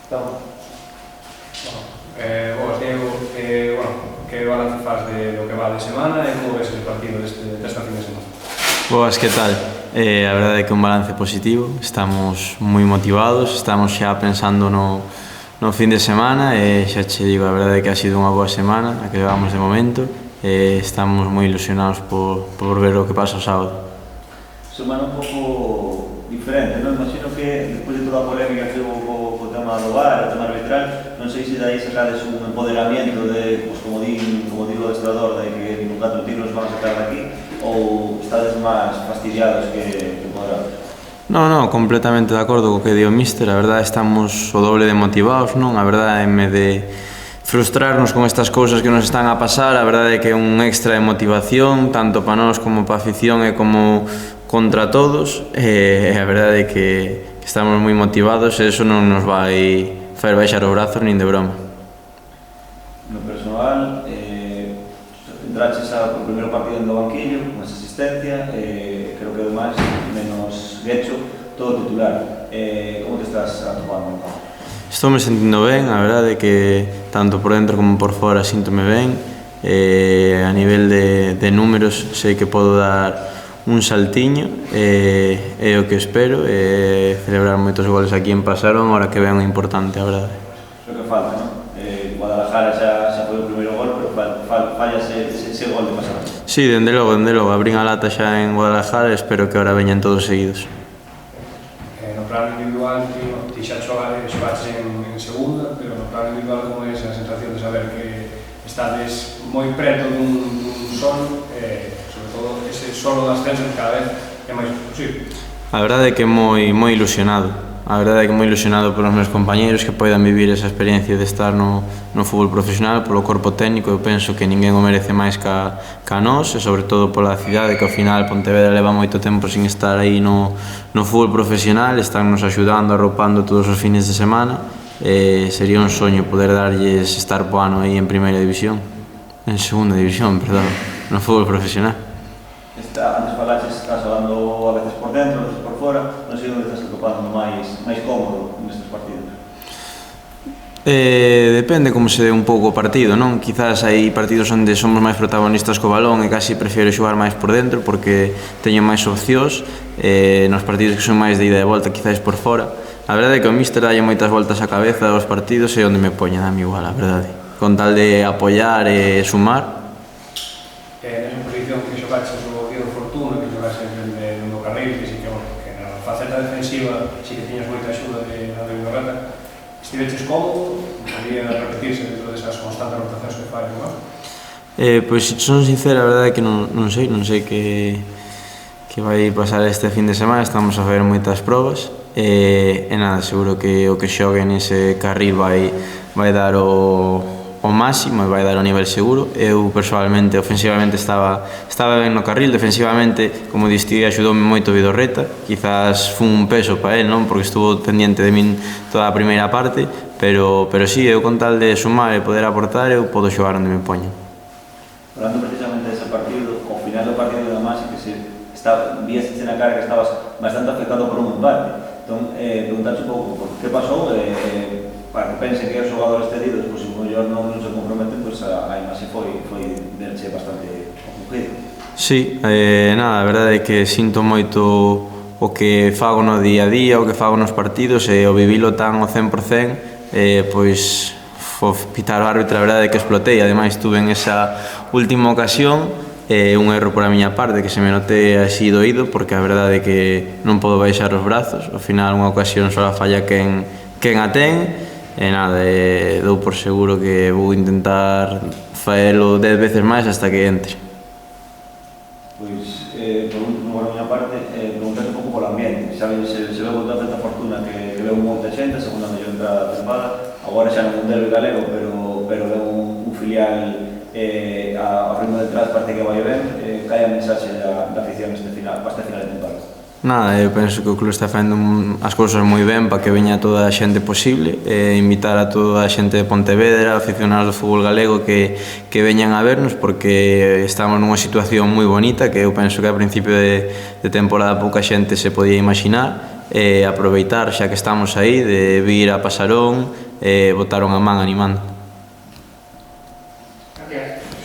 Então, boas, Diego, que balance faz do que va de semana e como ves o partido desta fin de semana? Boas, que tal? A verdade é que é un balance positivo, estamos moi motivados, estamos xa pensando no fin de semana e xa che digo, a verdade é que ha sido unha boa semana a que levamos de momento e estamos moi ilusionados por ver o que pasa o sábado. Semana un pouco diferente, non? Imagino que despois de toda a polémica que houve co tema do VAR, o tema arbitral, non sei se dai sacades un empoderamiento de, pues, como digo o adestrador, de que nunca o tiro nos van a sacar de aquí, ou estades máis fastidiados que empoderados? Non, completamente de acordo co que di o míster, a verdade estamos o doble de motivados, non? A verdade é de frustrarnos con estas cousas que nos están a pasar, a verdade é que é un extra de motivación, tanto para nós como para a afición e como contra todos, e a verdade é que estamos moi motivados e eso non nos vai fazer baixar os brazos nin de broma. No personal, entraches ao primeiro partido no banquillo, con esa asistencia, creo que además, menos Guecho, todo titular. Como te estás atopando? Estou me sentindo ben, a verdade é que tanto por dentro como por fora síntome ben, a nivel de números sei que podo dar un saltiño, é o que espero, celebrar moitos goles aquí en Pasarón, ahora que ven o importante, a verdade. Iso que falta, non? Guadalajara xa foi o primeiro gol, pero falla ese gol de Pasarón. Sí, dende logo, abrín a lata xa en Guadalajara e espero que ahora veñan todos seguidos. No plano individual, ti xa xogaches en segunda, pero no plano individual como é esa sensación de saber que estades moi preto dun son, sobre todo ese solo de ascenso que cada vez é máis posible. A verdade é que moi ilusionado, a verdade é que moi ilusionado polos meus compañeiros que poidan vivir esa experiencia de estar no fútbol profesional, polo corpo técnico, eu penso que ninguén o merece máis ca nós e sobre todo pola cidade, que ao final Pontevedra leva moito tempo sin estar aí no fútbol profesional, están nos axudando, arropando todos os fines de semana e sería un soño poder darlles estar po ano aí en primeira división, en segunda división, perdón, no fútbol profesional. Antes falaches, estás hablando a veces por dentro, a veces por fora, non sei onde estás atopando máis cómodo nestes partidos. Depende como se dé un pouco o partido, non? Quizás hai partidos onde somos máis protagonistas co balón e casi prefiero xogar máis por dentro porque teño máis opcións, nos partidos que son máis de ida e volta quizás por fora. A verdade é que o míster dalle moitas voltas á cabeza aos partidos e onde me poña, dame igual, a verdade. Con tal de apoiar e sumar. Nesa posición que xogaches o Diego Fortuna, que xogaches no Carreiro, que sí que na faceta defensiva sí que tiñas moita axuda de André Vinorreta, estiveches cómodo, podría repetirse dentro desas constantes rotacións que fai, non? Pois, son sincero, a verdade é que non sei que vai pasar este fin de semana, estamos a ver moitas probas e nada, seguro que o que xogue nese carril vai dar o máximo e vai dar o nivel seguro. Eu personalmente, ofensivamente estaba ben no carril, defensivamente, como diste, axudoume moito Vidorreta, quizás fun un peso para él, non? Porque estuvo pendiente de min toda a primeira parte, pero sí, eu con tal de sumar e poder aportar, eu podo xogar onde me poño. Hablando precisamente dese partido, ao final do partido de Masi, que víase na cara que estabas bastante afectado por un empate. Entón, preguntaxe un pouco por que pasou, para que pensen que os xogadores cedidos, pois se o mellor non se comprometen, pois a imaxe foi derche bastante confundido. Sí, nada, a verdade é que sinto moito o que fago no día a día, o que fago nos partidos e o vivilo tan ao 100%, pois pitar o árbitro, a verdade é que explotei, ademais tuve en esa última ocasión un erro por a miña parte que se me note así doído, porque a verdade é que non podo baixar os brazos, ao final unha ocasión só falla quen a ten e nada, dou por seguro que vou intentar faelo 10 veces máis hasta que entre. Pois, por último, por a miña parte, preguntaste un pouco polo ambiente. Sabes, se ve con tanta fortuna que veu moita xente, a segunda mellor entrada da tempada, agora xa non un derbi galego, pero veu un filial ao ritmo de atrás, parece que vai ben. Cai a mensaxe da afición para este final de tempada? Nada, eu penso que o club está facendo as cousas moi ben para que veña toda a xente posible e invitar a toda a xente de Pontevedra, aficionados do fútbol galego que veñan a vernos porque estamos nunha situación moi bonita que eu penso que a principio de temporada pouca xente se podía imaginar aproveitar, xa que estamos aí, de vir a Pasarón, botaron a man animando. Gracias.